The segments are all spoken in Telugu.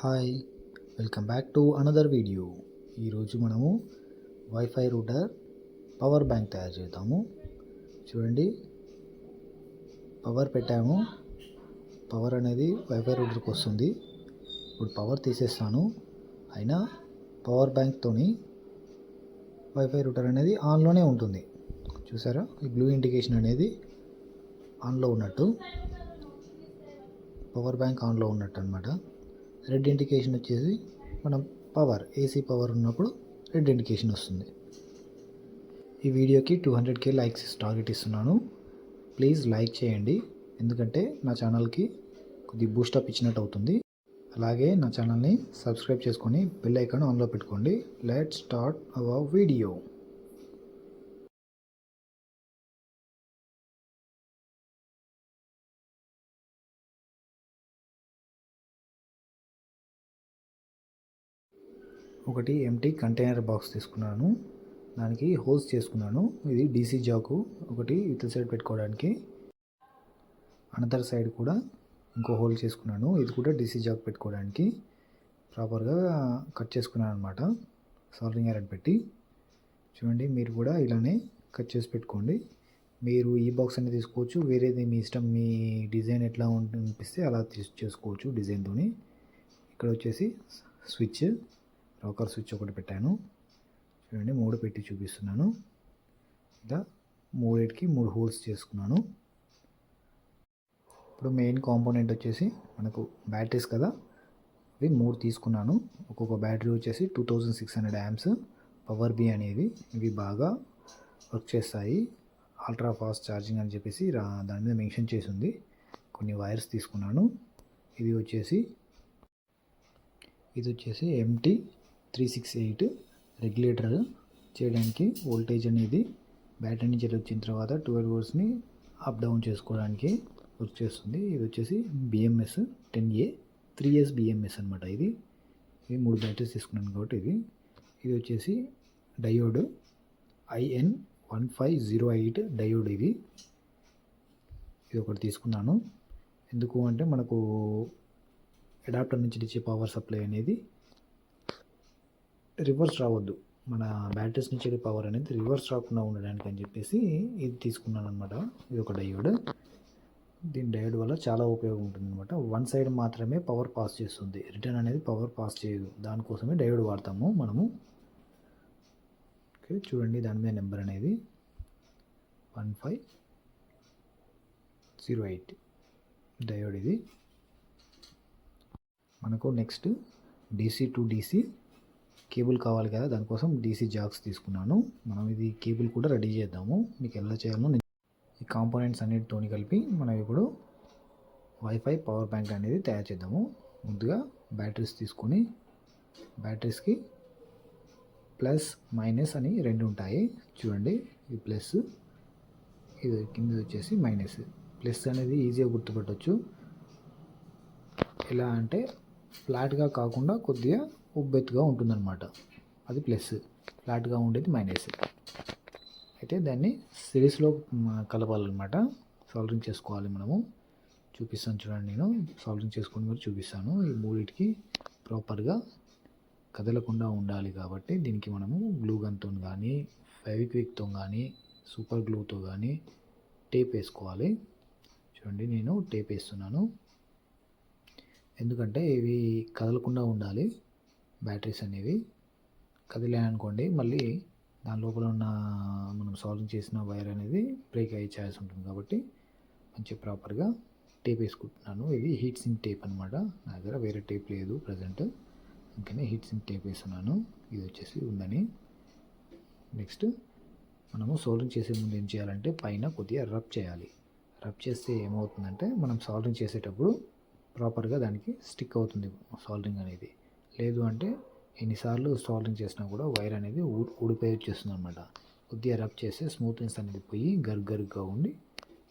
Hi, welcome back to another video. ఈరోజు మనము వైఫై రూటర్ పవర్ బ్యాంక్ తయారు చేద్దాము. చూడండి, పవర్ పెట్టాము. పవర్ అనేది వైఫై రూటర్కి వస్తుంది. ఇప్పుడు పవర్ తీసేస్తాను. అయినా పవర్ బ్యాంక్తోని వైఫై రూటర్ అనేది ఆన్లోనే ఉంటుంది. చూసారా, ఈ బ్లూ ఇండికేషన్ అనేది ఆన్లో ఉన్నట్టు, పవర్ బ్యాంక్ ఆన్లో ఉన్నట్టు అనమాట. రెడ్ ఇండికేషన్ వచ్చేసి మనం ఏసీ పవర్ ఉన్నప్పుడు రెడ్ ఇండికేషన్ వస్తుంది. ఈ వీడియోకి 200K లైక్స్ టార్గెట్ ఇస్తున్నాను. ప్లీజ్ లైక్ చేయండి, ఎందుకంటే నా ఛానల్కి కొద్ది బూస్టప్ ఇచ్చినట్టు అవుతుంది. అలాగే నా ఛానల్ని సబ్స్క్రైబ్ చేసుకొని బెల్ ఐకాన్ ఆన్లో పెట్టుకోండి. Let's start our video. ఒకటి ఎంటీ కంటైనర్ బాక్స్ తీసుకున్నాను. దానికి హోల్స్ చేసుకున్నాను. ఇది డీసీ జాకు ఒకటి ఇతర సైడ్ పెట్టుకోవడానికి, అనదర్ సైడ్ కూడా ఇంకో హోల్ చేసుకున్నాను. ఇది కూడా డీసీ జాక్ పెట్టుకోవడానికి ప్రాపర్గా కట్ చేసుకున్నాను అనమాట, సాల్వింగ్ ఐరన్ పెట్టి. చూడండి, మీరు కూడా ఇలానే కట్ చేసి పెట్టుకోండి. మీరు ఈ బాక్స్ అనేది తీసుకోవచ్చు, వేరేది మీ ఇష్టం, మీ డిజైన్ ఎట్లా అనిపిస్తే అలా చేసుకోవచ్చు డిజైన్తో. ఇక్కడ వచ్చేసి స్విచ్, రాకర్ స్విచ్ ఒకటి పెట్టాను. చూడండి, 3 పెట్టి చూపిస్తున్నాను. ఇలా 3 హోల్స్ చేసుకున్నాను. ఇప్పుడు మెయిన్ కాంపోనెంట్ వచ్చేసి మనకు బ్యాటరీస్ కదా, ఇవి 3 తీసుకున్నాను. ఒక్కొక్క బ్యాటరీ వచ్చేసి 2600 amps పవర్ బి అనేది. ఇవి బాగా వర్క్ చేస్తాయి, అల్ట్రా ఫాస్ట్ ఛార్జింగ్ అని చెప్పేసి దాని మీద మెన్షన్ చేసి ఉంది. కొన్ని వైర్స్ తీసుకున్నాను. ఇది వచ్చేసి MT 368 రెగ్యులేటర్ చేయడానికి, వోల్టేజ్ అనేది బ్యాటరీ నుంచి వచ్చిన తర్వాత 12 voltsని అప్ డౌన్ చేసుకోవడానికి వర్క్ చేస్తుంది. ఇది వచ్చేసి BMS 10A 3S BMS అనమాట. ఇది 3 బ్యాటరీస్ తీసుకున్నాను కాబట్టి ఇది వచ్చేసి డయోడ్ IN1508 డయోడ్. ఇది ఒకటి తీసుకున్నాను. ఎందుకు అంటే మనకు అడాప్టర్ నుంచి ఇచ్చే పవర్ సప్లై అనేది రివర్స్ రావద్దు, మన బ్యాటరీస్ నుంచి పవర్ అనేది రివర్స్ రాకుండా ఉండడానికి అని చెప్పేసి ఇది తీసుకున్నాను అనమాట. ఇది ఒక డయోడ్. దీని డయోడ్ వల్ల చాలా ఉపయోగం ఉంటుంది అనమాట. వన్ సైడ్ మాత్రమే పవర్ పాస్ చేస్తుంది, రిటర్న్ అనేది పవర్ పాస్ చేయదు. దానికోసమే డయోడ్ వాడతాము మనము. ఓకే, చూడండి, దాని మీద నెంబర్ అనేది 1508 డయోడ్. ఇది మనకు next DC to DC cable కావాలి కదా, దానికోసం DC జాక్స్ తీసుకున్నాను. మనం ఇది కేబుల్ కూడా రెడీ చేద్దాము. మీకు ఎలా చేయాలో ఈ కాంపోనెంట్స్ అన్నిటితోని కలిపి మనం ఇప్పుడు వైఫై పవర్ బ్యాంక్ అనేది తయారు చేద్దాము. ముందుగా బ్యాటరీస్ తీసుకొని, బ్యాటరీస్కి ప్లస్ మైనస్ అని 2 ఉంటాయి. చూడండి, ఇది ప్లస్, ఇది కింద వచ్చేసి మైనస్. ప్లస్ అనేది ఈజీగా గుర్తుపట్టవచ్చు. ఎలా అంటే ఫ్లాట్గా కాకుండా కొద్దిగా ఉబ్బెత్తుగా ఉంటుందన్నమాట, అది ప్లస్. ఫ్లాట్గా ఉండేది మైనస్. అయితే దాన్ని సిరీస్లో కలపాలన్నమాట, సాల్వింగ్ చేసుకోవాలి మనము. చూపిస్తాను చూడండి, నేను సాల్వింగ్ చేసుకొని మరి చూపిస్తాను. ఈ 3టికి ప్రాపర్గా కదలకుండా ఉండాలి కాబట్టి దీనికి మనము గ్లూ గన్తో కానీ, ఫెవిక్విక్తో కానీ, సూపర్ గ్లూతో కానీ టేప్ వేసుకోవాలి. చూడండి, నేను టేప్ వేస్తున్నాను. ఎందుకంటే ఇవి కదలకుండా ఉండాలి. బ్యాటరీస్ అనేవి కదిలాయనుకోండి, మళ్ళీ దాని లోపల ఉన్న మనం సాల్వింగ్ చేసిన వైర్ అనేది బ్రేక్ అయ్యే ఛాన్స్ ఉంటుంది. కాబట్టి మంచి ప్రాపర్గా టేప్ వేసుకుంటున్నాను. ఇది హీట్ సింక్ టేప్ అనమాట. నా దగ్గర వేరే టేప్ లేదు ప్రజెంట్, అందుకని హీట్ సింక్ టేప్ వేస్తున్నాను. ఇది వచ్చేసి ఉందని. నెక్స్ట్ మనము సాల్వింగ్ చేసే ముందు ఏం చేయాలంటే పైన కొద్దిగా రబ్ చేయాలి. రబ్ చేస్తే ఏమవుతుందంటే మనం సాల్వింగ్ చేసేటప్పుడు ప్రాపర్గా దానికి స్టిక్ అవుతుంది సాల్వింగ్ అనేది. లేదు అంటే ఎన్నిసార్లు సాల్వింగ్ చేసినా కూడా వైర్ అనేది ఊడిపోయి వచ్చేస్తుంది అనమాట. కొద్దిగా రబ్ చేస్తే స్మూత్నెస్ అనేది పోయి గరుగ్గా ఉండి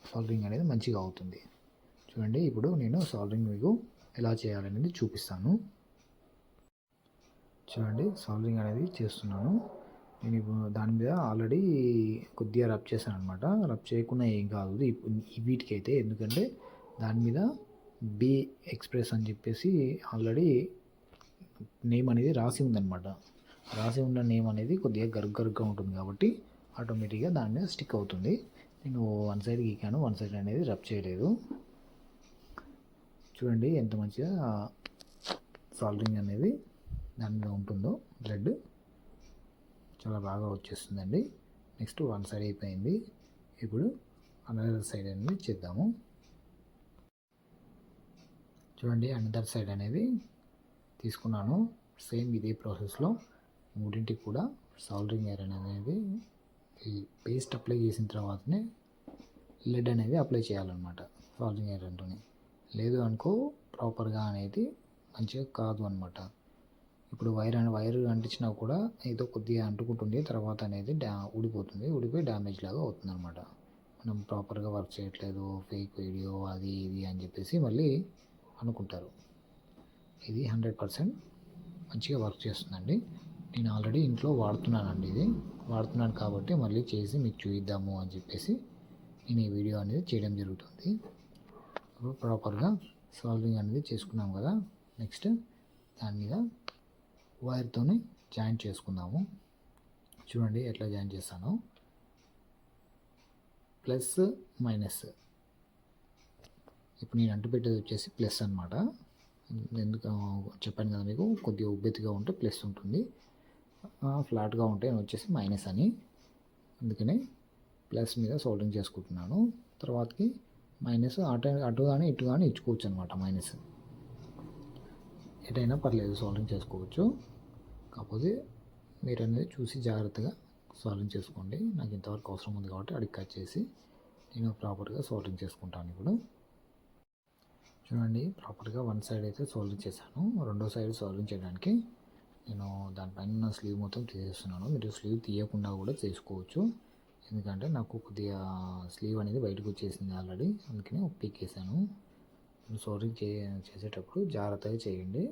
సాల్వింగ్ అనేది మంచిగా అవుతుంది. చూడండి, ఇప్పుడు నేను సాల్వింగ్ మీకు ఎలా చేయాలనేది చూపిస్తాను. చూడండి, సాల్వింగ్ అనేది చేస్తున్నాను. నేను ఇప్పుడు దాని మీద ఆల్రెడీ కొద్దిగా రబ్ చేశాను అనమాట. రబ్ చేయకుండా ఏం కాదు వీటికైతే, ఎందుకంటే దాని మీద బి ఎక్స్ప్రెస్ అని చెప్పేసి ఆల్రెడీ నేమ్ అనేది రాసి ఉందన్నమాట. రాసి ఉన్న నేమ్ అనేది కొద్దిగా గరుగ్గా ఉంటుంది కాబట్టి ఆటోమేటిక్గా దాని మీద స్టిక్ అవుతుంది. నేను వన్ సైడ్ గీకాను, వన్ సైడ్ అనేది రబ్ చేయలేదు. చూడండి ఎంత మంచిగా సాల్డరింగ్ అనేది దాని మీద ఉంటుందో. థ్రెడ్ చాలా బాగా వచ్చేస్తుందండి. నెక్స్ట్ వన్ సైడ్ అయిపోయింది. ఇప్పుడు అనదర్ సైడ్ అనేది చేద్దాము. చూడండి అనదర్ సైడ్ అనేది తీసుకున్నాను. సేమ్ ఇదే ప్రాసెస్లో మూడింటికి కూడా సాల్డరింగ్ ఐరన్ అనేది ఈ పేస్ట్ అప్లై చేసిన తర్వాతనే లెడ్ అనేది అప్లై చేయాలన్నమాట సాల్డరింగ్ ఐరన్తోని. లేదు అనుకో ప్రాపర్గా అనేది మంచిగా కాదు అనమాట. ఇప్పుడు వైర్ అంటించినా కూడా ఏదో కొద్దిగా అంటుకుంటుంది, తర్వాత అనేది ఊడిపోయి డ్యామేజ్ లాగా అవుతుంది అనమాట. మనం ప్రాపర్గా వర్క్ చేయట్లేదు, ఫేక్ వీడియో అది ఇది అని చెప్పేసి మళ్ళీ అనుకుంటారు. ఇది 100% మంచిగా వర్క్ చేస్తుందండి. నేను ఆల్రెడీ ఇంట్లో వాడుతున్నానండి. ఇది వాడుతున్నాను కాబట్టి మళ్ళీ చేసి మీకు చూపిద్దాము అని చెప్పేసి నేను ఈ వీడియో అనేది చేయడం జరుగుతుంది. ఇప్పుడు ప్రాపర్గా సాల్వింగ్ అనేది చేసుకున్నాం కదా. నెక్స్ట్ దాని మీద వైర్తోని జాయింట్ చేసుకుందాము. చూడండి ఎట్లా జాయింట్ చేస్తానో. Plus minus. ఇప్పుడు నేను అంటు పెట్టేది వచ్చేసి ప్లస్ అనమాట. ఎందుకు చెప్పాను కదా మీకు, కొద్దిగా ఉబ్బెత్తుగా ఉంటే ప్లస్ ఉంటుంది, ఫ్లాట్గా ఉంటే వచ్చేసి మైనస్ అని. అందుకని ప్లస్ మీద సోల్డరింగ్ చేసుకుంటున్నాను. తర్వాతకి మైనస్ అటు కానీ ఇటు కానీ ఇచ్చుకోవచ్చు అనమాట. మైనస్ ఎటైనా పర్లేదు, సోల్డరింగ్ చేసుకోవచ్చు. కాకపోతే మీరు అనేది చూసి జాగ్రత్తగా సోల్డరింగ్ చేసుకోండి. నాకు ఇంతవరకు అవసరం ఉంది కాబట్టి అడిగి కట్ చేసి నేను ప్రాపర్గా సోల్డరింగ్ చేసుకుంటాను. ఇప్పుడు చూడండి ప్రాపర్గా వన్ సైడ్ అయితే సోల్డరింగ్ చేశాను. రెండో సైడ్ సోల్డరింగ్ చేయడానికి నేను దానిపైన స్లీవ్ మొత్తం తీసేస్తున్నాను. మీరు స్లీవ్ తీయకుండా కూడా చేసుకోవచ్చు. ఎందుకంటే నాకు కొద్దిగా స్లీవ్ అనేది బయటకు వచ్చేసింది ఆల్రెడీ, అందుకని పీకేసాను. సోల్డరింగ్ చేసేటప్పుడు జాగ్రత్తగా చేయండి.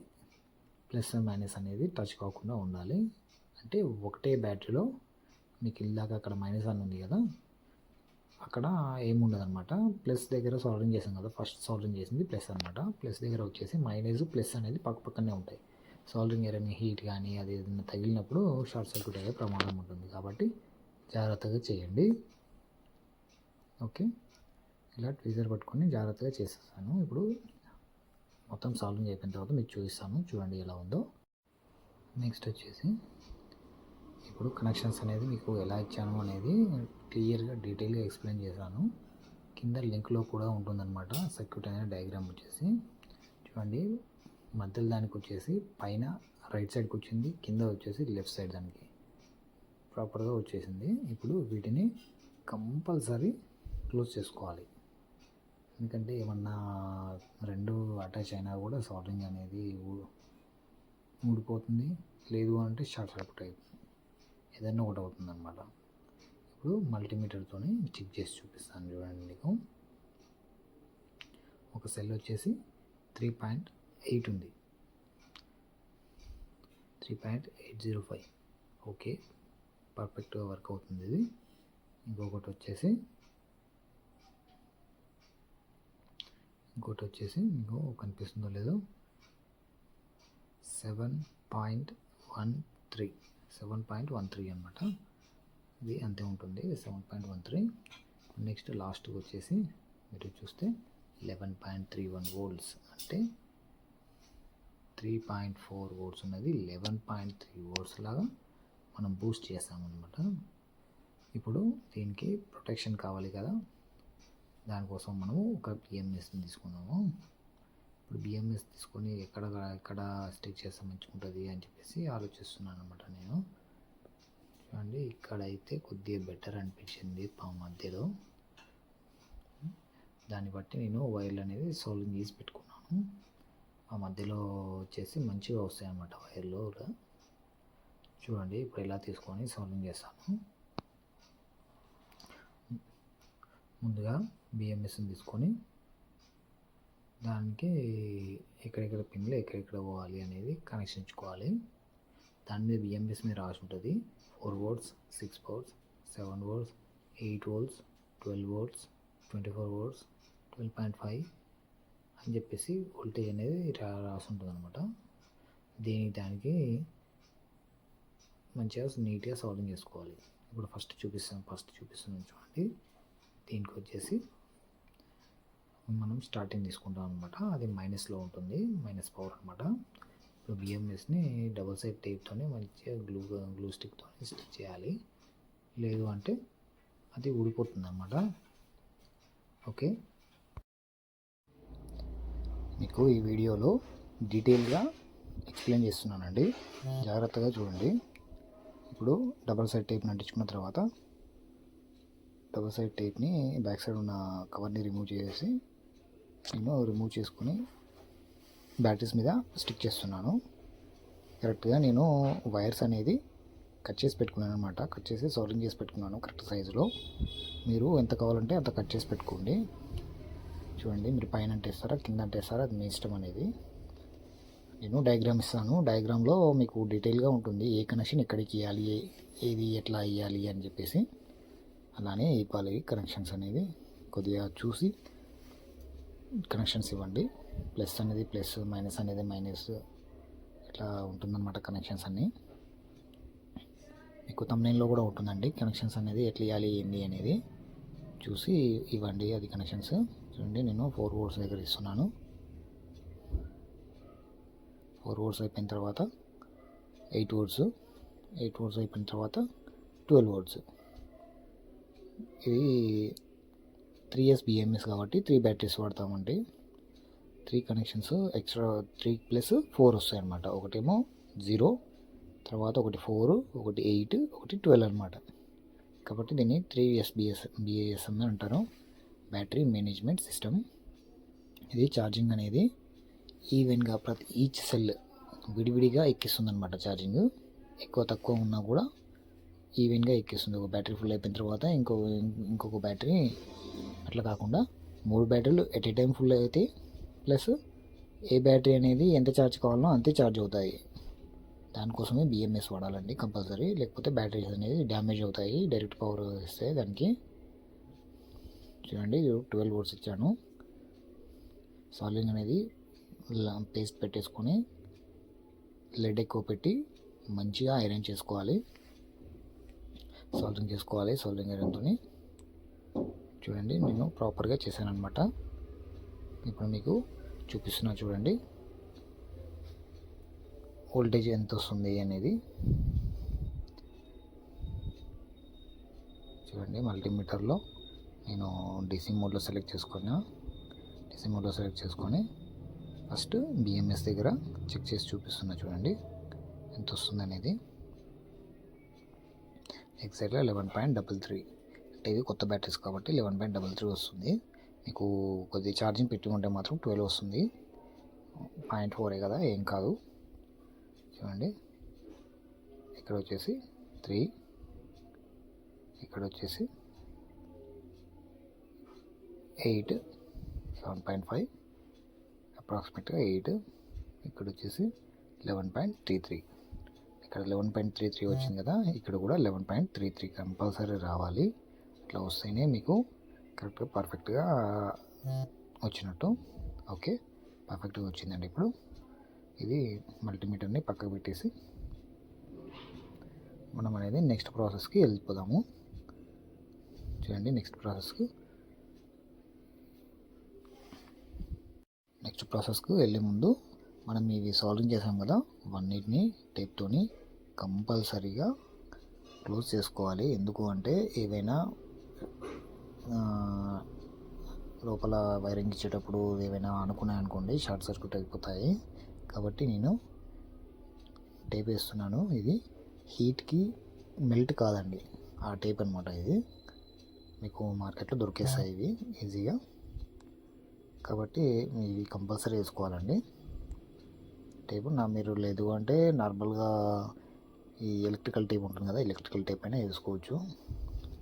ప్లస్ మైనస్ అనేది టచ్ కాకుండా ఉండాలి. అంటే ఒకటే బ్యాటరీలో మీకు ఇల్లాగా అక్కడ మైనస్ అని ఉంది కదా, అక్కడ ఏముండదు అనమాట. ప్లస్ దగ్గర సోల్డరింగ్ చేసాం కదా, ఫస్ట్ సోల్డరింగ్ చేసింది ప్లస్ అనమాట. ప్లస్ దగ్గర వచ్చేసి మైనస్ ప్లస్ అనేది పక్కనే ఉంటాయి. సోల్డరింగ్ ఐరన్ హీట్ కానీ అది ఏదైనా తగిలినప్పుడు షార్ట్ సర్క్యూట్ అయ్యే ప్రమాదం ఉంటుంది. కాబట్టి జాగ్రత్తగా చేయండి. ఓకే, ఇలా ట్వీజర్ పట్టుకొని జాగ్రత్తగా చేసేస్తాను. ఇప్పుడు మొత్తం సాల్వింగ్ అయిపోయిన తర్వాత మీకు చూపిస్తాను. చూడండి ఎలా ఉందో. నెక్స్ట్ వచ్చేసి ఇప్పుడు కనెక్షన్స్ అనేది మీకు ఎలా ఇచ్చాను అనేది క్లియర్గా డీటెయిల్గా ఎక్స్ప్లెయిన్ చేశాను. కింద లింక్లో కూడా ఉంటుందన్నమాట సర్క్యూట్ అనేది డయాగ్రామ్ వచ్చేసి. చూడండి మధ్యలో దానికి వచ్చేసి పైన రైట్ సైడ్కి వచ్చింది, కింద వచ్చేసి లెఫ్ట్ సైడ్ దానికి ప్రాపర్గా వచ్చేసింది. ఇప్పుడు వీటిని కంపల్సరీ క్లోజ్ చేసుకోవాలి. ఎందుకంటే ఏమన్నా రెండు అటాచ్ అయినా కూడా సోల్డరింగ్ అనేది ఊడిపోతుంది, లేదు అంటే షార్ట్ సర్క్యూట్ అవుతుంది, ఏదైనా ఒకటి అవుతుంది అనమాట. ఇప్పుడు మల్టీమీటర్తో చెక్ చేసి చూపిస్తాను. చూడండి మీకు ఒక సెల్ వచ్చేసి 3.8 ఉంది, 3.805. ఓకే, పర్ఫెక్ట్గా వర్క్ అవుతుంది ఇది. ఇంకొకటి వచ్చేసి మీకు కనిపిస్తుందో లేదో 7.13 అనమాట. ఇది అంతే ఉంటుంది, 7.13. నెక్స్ట్ లాస్ట్కి వచ్చేసి మీరు చూస్తే 11.31 volts, అంటే 3.4 volts ఉన్నది 11.3 volts లాగా మనం బూస్ట్ చేస్తామన్నమాట. ఇప్పుడు దీనికి ప్రొటెక్షన్ కావాలి కదా, దానికోసం మనము ఒక బిఎంఎస్ని తీసుకున్నాము. ఇప్పుడు బిఎంఎస్ తీసుకొని ఎక్కడ స్టిక్ చేస్తే మంచిగా ఉంటుంది అని చెప్పేసి ఆలోచిస్తున్నాను అనమాట నేను. చూడండి ఇక్కడైతే కొద్దిగా బెటర్ అనిపించింది మధ్యలో. దాన్ని బట్టి నేను వైర్లు అనేది సోల్డింగ్ చేసి పెట్టుకున్నాను. ఆ మధ్యలో వచ్చేసి మంచిగా వస్తాయి అన్నమాట వైర్లు కూడా. చూడండి ఇప్పుడు ఎలా తీసుకొని సోల్డింగ్ చేస్తాను. ముందుగా బిఎంఎస్ని తీసుకొని దానికి ఎక్కడెక్కడ పిన్లు ఎక్కడెక్కడ పోవాలి అనేది కనెక్షన్ ఇచ్చుకోవాలి. దాని మీద బిఎంఎస్ మీద రాసి ఉంటుంది 4 volts, 6 volts, 7 volts, 8 volts, 12 volts, 24 volts, 12.5 అని చెప్పేసి వోల్టేజ్ అనేది రాసి ఉంటుంది అనమాట. దానికి మంచిగా నీట్గా సాల్వింగ్ చేసుకోవాలి. ఇప్పుడు ఫస్ట్ చూపిస్తాను చూడండి. దీనికి వచ్చేసి మనం స్టార్టింగ్ తీసుకుంటాం అనమాట. అది మైనస్లో ఉంటుంది, మైనస్ పవర్ అనమాట. ఇప్పుడు బిఎంఎస్ని డబుల్ సైడ్ టేప్తోనే మంచిగా గ్లూ స్టిక్తో స్టిక్ చేయాలి, లేదు అంటే అది ఊడిపోతుంది అన్నమాట. ఓకే, మీకు ఈ వీడియోలో డీటెయిల్గా ఎక్స్ప్లెయిన్ చేస్తున్నానండి, జాగ్రత్తగా చూడండి. ఇప్పుడు డబుల్ సైడ్ టేప్ని అంటించుకున్న తర్వాత డబుల్ సైడ్ టేప్ని బ్యాక్ సైడ్ ఉన్న కవర్ని రిమూవ్ చేసుకొని బ్యాటరీస్ మీద స్టిక్ చేస్తున్నాను. కరెక్ట్గా నేను వైర్స్ అనేది కట్ చేసి పెట్టుకున్నాను అనమాట. కట్ చేసి సాల్వింగ్ చేసి పెట్టుకున్నాను కరెక్ట్ సైజులో. మీరు ఎంత కావాలంటే అంత కట్ చేసి పెట్టుకోండి. చూడండి, మీరు పైన అంటేస్తారా కింద అంటేస్తారా అది మీ ఇష్టం అనేది. నేను డయాగ్రామ్ ఇస్తాను, డయాగ్రామ్లో మీకు డీటెయిల్గా ఉంటుంది ఏ కనెక్షన్ ఎక్కడికి ఇవ్వాలి, ఏది ఎట్లా ఇవ్వాలి అని చెప్పేసి. అలానే ఇవ్వాలి కనెక్షన్స్ అనేది కొద్దిగా చూసి కనెక్షన్స్ ఇవ్వండి. ప్లస్ అనేది ప్లస్, మైనస్ అనేది మైనస్, ఇట్లా ఉంటుందన్నమాట కనెక్షన్స్ అన్నీ. మీకు thumbnailలో కూడా ఉంటుందండి కనెక్షన్స్ అనేది ఎట్లా ఇవ్వాలి ఏంది అనేది చూసి ఇవ్వండి అది కనెక్షన్స్. చూడండి, నేను 4 volts దగ్గర ఇస్తున్నాను. 4 volts అయిపోయిన తర్వాత 8 volts అయిపోయిన తర్వాత 12 volts. ఇది 3S BMS కాబట్టి 3 బ్యాటరీస్ వాడతామండి. 3 కనెక్షన్స్ ఎక్స్ట్రా 3 + 4 వస్తాయి అన్నమాట. ఒకటేమో 0, తర్వాత ఒకటి 4, ఒకటి 8, ఒకటి 12 అనమాట. కాబట్టి దీన్ని 3S BASM అంటారు, బ్యాటరీ మేనేజ్మెంట్ సిస్టమ్. ఇది ఛార్జింగ్ అనేది ఈవెన్గా ఈచ్ సెల్ విడివిడిగా ఎక్కిస్తుంది అనమాట. ఛార్జింగ్ ఎక్కువ తక్కువ ఉన్నా కూడా ఈవెన్గా ఎక్కిస్తుంది. ఒక బ్యాటరీ ఫుల్ అయిపోయిన తర్వాత ఇంకొక బ్యాటరీ, అట్లా కాకుండా 3 బ్యాటరీలు ఎట్ ఏ టైం ఫుల్ అయితే, ప్లస్ ఏ బ్యాటరీ అనేది ఎంత ఛార్జ్ కావాలో అంతే ఛార్జ్ అవుతాయి. దానికోసమే బిఎంఎస్ వాడాలండి కంపల్సరీ, లేకపోతే బ్యాటరీస్ అనేది డ్యామేజ్ అవుతాయి డైరెక్ట్ పవర్ ఇస్తే దానికి. చూడండి, 12 volts ఇచ్చాను. సాల్వింగ్ అనేది పేస్ట్ పెట్టేసుకొని లెడ్ ఎక్కువ పెట్టి మంచిగా ఐరన్ చేసుకోవాలి, సాల్వింగ్ చేసుకోవాలి సాల్వింగ్ ఐరన్తో. చూడండి, నేను ప్రాపర్గా చేశాను అనమాట. ఇప్పుడు మీకు చూపిస్తున్నా చూడండి వోల్టేజ్ ఎంత వస్తుంది అనేది. చూడండి, మల్టీమీటర్లో నేను డీసీ మోడ్లో సెలెక్ట్ చేసుకొని ఫస్ట్ బిఎంఎస్ దగ్గర చెక్ చేసి చూపిస్తున్నా చూడండి ఎంత వస్తుంది అనేది. ఎగ్జాక్ట్గా 11.33. అంటే ఇది కొత్త బ్యాటరీస్ కాబట్టి 11.33 వస్తుంది. మీకు కొద్దిగా ఛార్జింగ్ పెట్టి ఉంటే మాత్రం 12 వస్తుంది. 0.4 కదా, ఏం కాదు. చూడండి, ఇక్కడ వచ్చేసి 3, ఇక్కడ వచ్చేసి 8, 7.5, అప్రాక్సిమేట్గా 8, ఇక్కడ వచ్చేసి 11.33. ఇక్కడ 11.33 వచ్చింది కదా, ఇక్కడ కూడా 11.33 కంపల్సరీ రావాలి. ఇట్లా వస్తేనే మీకు కరెక్ట్గా పర్ఫెక్ట్గా వచ్చినట్టు. ఓకే, పర్ఫెక్ట్గా వచ్చిందండి. ఇప్పుడు ఇది మల్టీమీటర్ని పక్కకు పెట్టేసి మనం అనేది నెక్స్ట్ ప్రాసెస్కి వెళ్ళిపోదాము. చూడండి, నెక్స్ట్ ప్రాసెస్కి వెళ్ళే ముందు మనం ఇవి సాల్వింగ్ చేసాం కదా, అన్నిటిని టేప్తోని కంపల్సరీగా క్లోజ్ చేసుకోవాలి. ఎందుకు అంటే ఏవైనా లోపల వైరింగ్ ఇచ్చేటప్పుడు ఏవైనా అనుకోండి షార్ట్ సర్క్యూట్ అయిపోతాయి. కాబట్టి నేను టేప్ వేస్తున్నాను. ఇది హీట్కి మెల్ట్ కాదండి, ఆ టేప్ అనమాట. ఇది మీకు మార్కెట్లో దొరికేస్తాయి ఇవి ఈజీగా. కాబట్టి ఇవి కంపల్సరీ వేసుకోవాలండి టేపు. మీరు లేదు అంటే నార్మల్గా ఈ ఎలక్ట్రికల్ టేప్ ఉంటుంది కదా, ఎలక్ట్రికల్ టేప్ అయినా వేసుకోవచ్చు.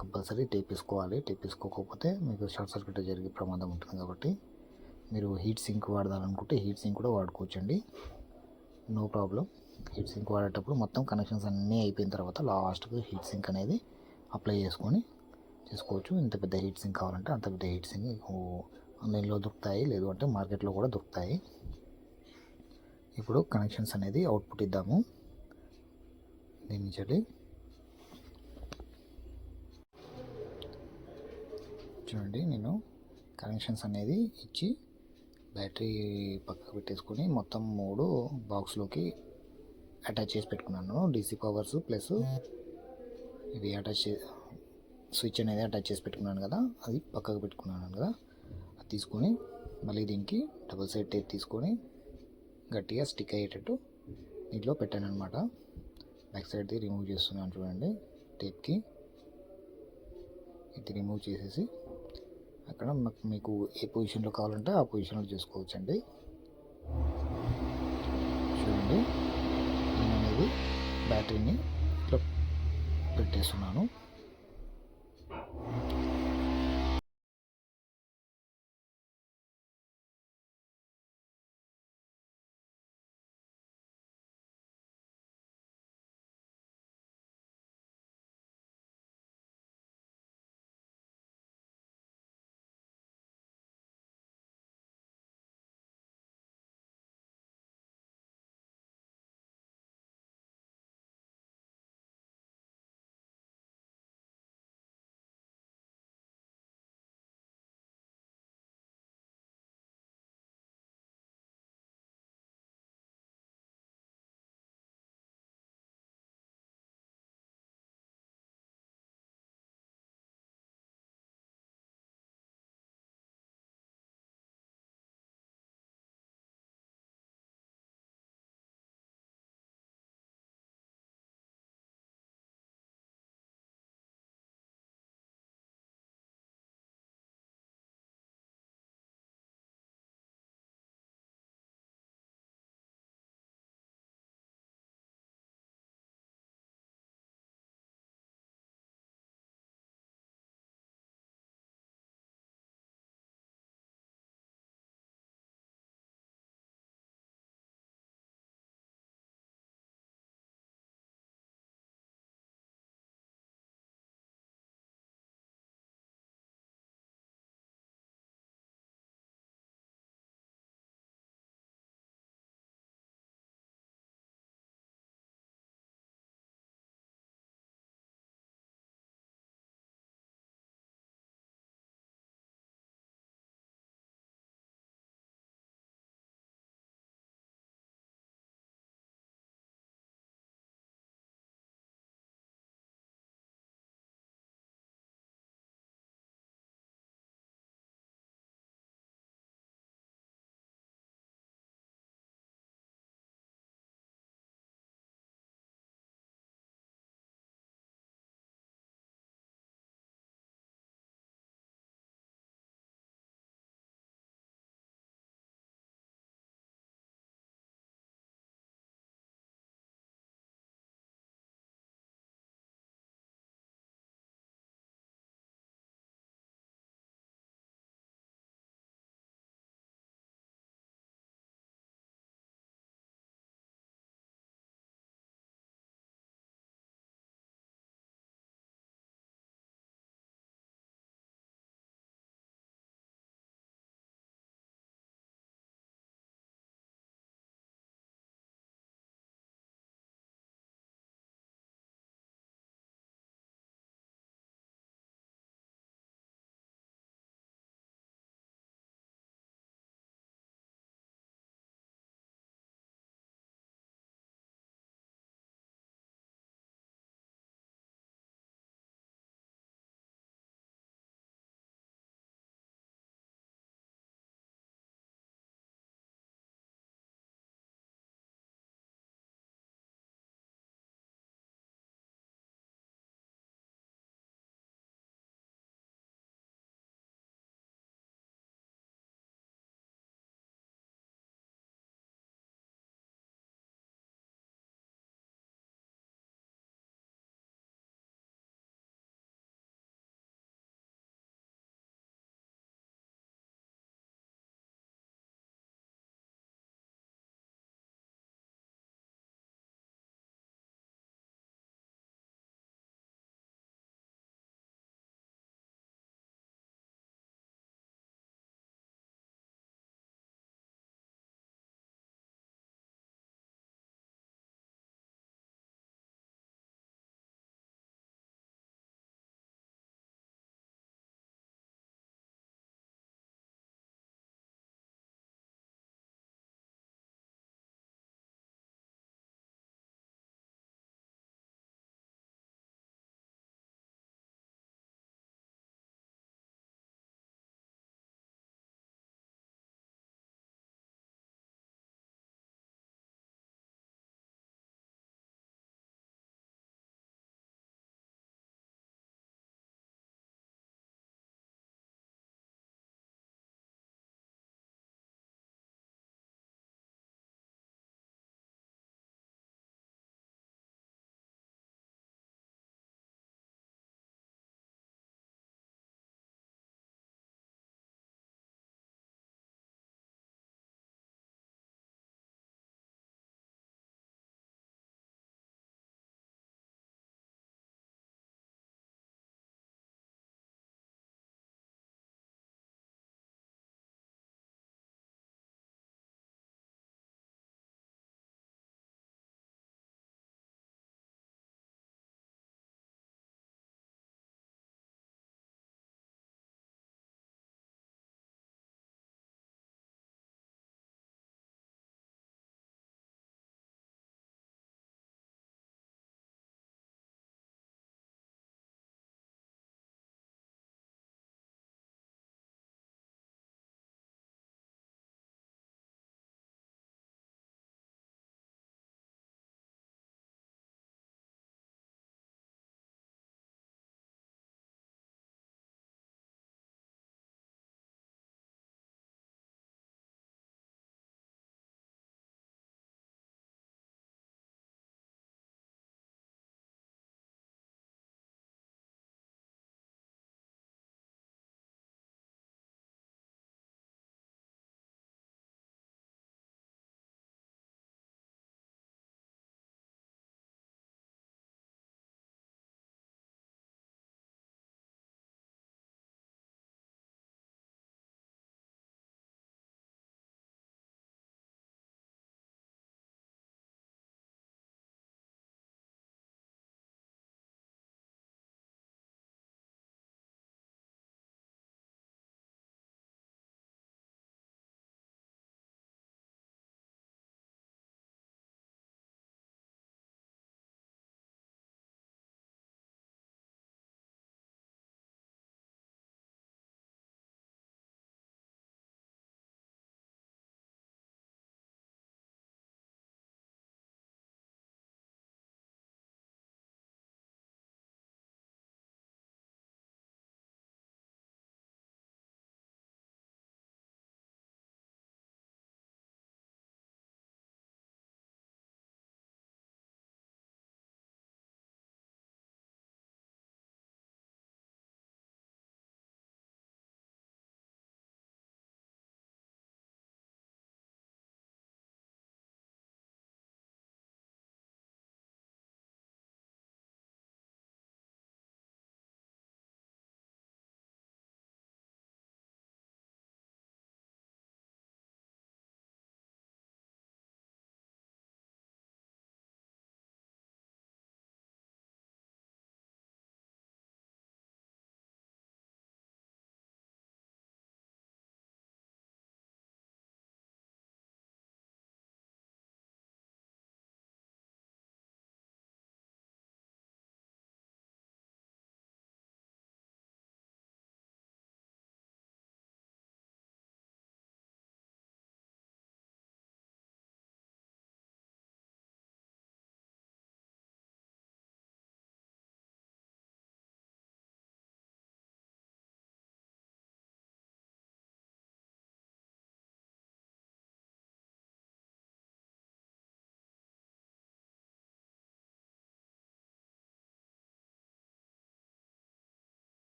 కంపల్సరీ టేప్ వేసుకోవాలి. టేప్ వేసుకోకపోతే మీకు షార్ట్ సర్క్యూట్ జరిగే ప్రమాదం ఉంటుంది. కాబట్టి మీరు హీట్ సింక్ వాడాలనుకుంటే హీట్ సింక్ కూడా వాడుకోవచ్చండి, నో ప్రాబ్లం. హీట్ సింక్ వాడేటప్పుడు మొత్తం కనెక్షన్స్ అన్నీ అయిపోయిన తర్వాత లాస్ట్కి హీట్ సింక్ అనేది అప్లై చేసుకోవచ్చు. ఇంత పెద్ద హీట్ సింక్ కావాలంటే అంత పెద్ద హీట్ సింక్ ఆన్లైన్లో దొరుకుతాయి, లేదు అంటే మార్కెట్లో కూడా దొరుకుతాయి. ఇప్పుడు కనెక్షన్స్ అనేది అవుట్పుట్ ఇద్దాము. దీని నుంచి చూడండి, నేను కనెక్షన్స్ అనేది ఇచ్చి బ్యాటరీ పక్కకు పెట్టేసుకొని మొత్తం 3 బాక్స్లోకి అటాచ్ చేసి పెట్టుకున్నాను. డీసీ పవర్స్ ప్లస్ ఇవి స్విచ్ అనేది అటాచ్ చేసి పెట్టుకున్నాను కదా, అది పక్కకు పెట్టుకున్నాను కదా. అది తీసుకొని మళ్ళీ దీనికి డబుల్ సైడ్ టేప్ తీసుకొని గట్టిగా స్టిక్ అయ్యేటట్టు దీంట్లో పెట్టాను అనమాట. బ్యాక్ సైడ్ది రిమూవ్ చేస్తున్నాను చూడండి. టేప్కి ఇది రిమూవ్ చేసేసి అక్కడ మీకు ఏ పొజిషన్లో కావాలంటే ఆ పొజిషన్లో చేసుకోవచ్చండి. చూడండి, నేను అనేది బ్యాటరీని ఇట్లా పెట్టేస్తున్నాను.